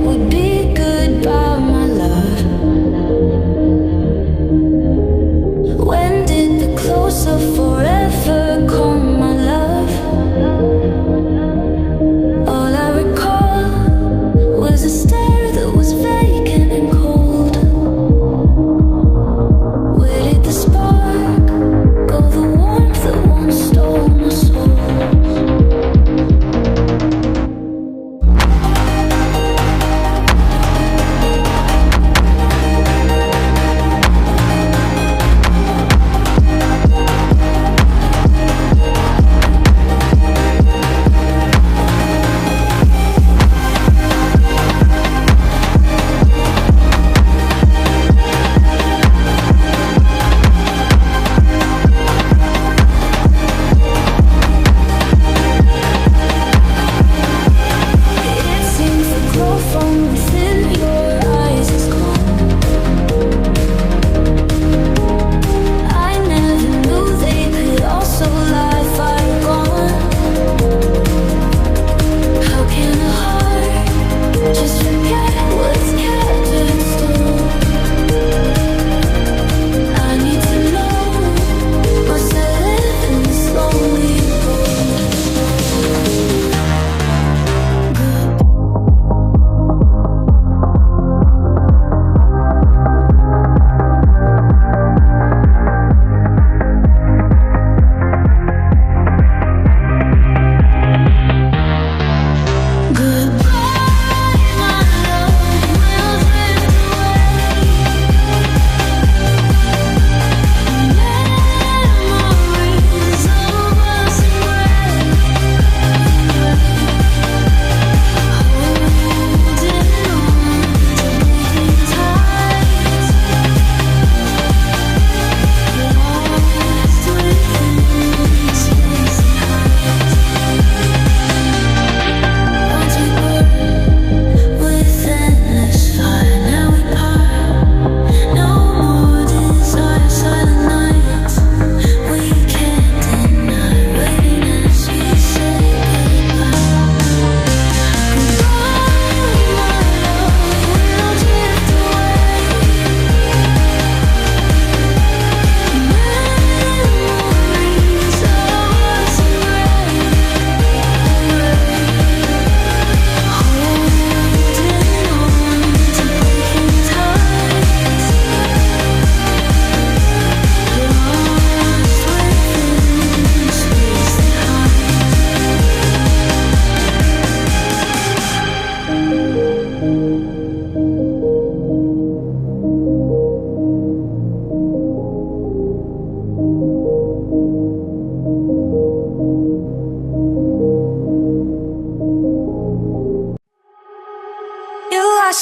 would be goodbye, my love. When did the close of forever come, my love? All I recall was a stare that was vacant and cold. Where did the spark go, the warmth that once stole my soul?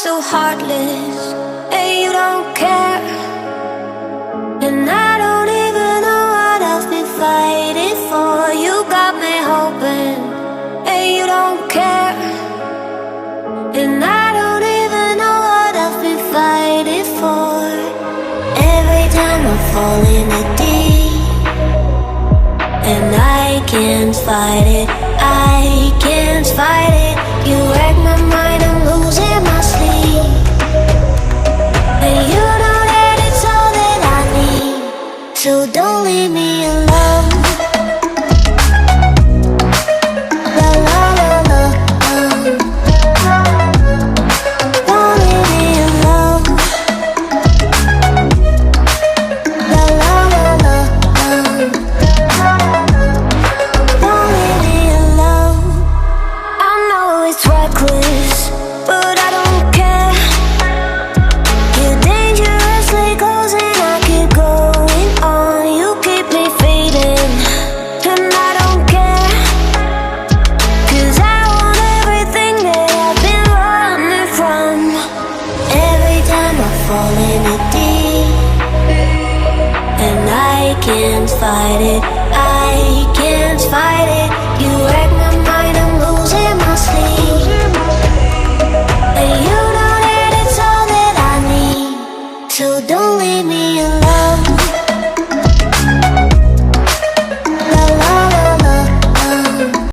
So heartless, and you don't care. And I don't even know what I've been fighting for. You got me hoping, and you don't care. And I don't even know what I've been fighting for. Every time I fall in the deep, and I can't fight it, I can't fight it. You wreck my mind, I'm losing my sleep. And you know that it's all that I need, so don't leave me alone. La la la la, don't leave me alone. La la la la, don't leave me alone. I know it's reckless, but I don't care. You're dangerously close and I keep going on. You keep me fading, and I don't care. 'Cause I want everything that I've been running from. Every time I fall in it deep, and I can't fight it,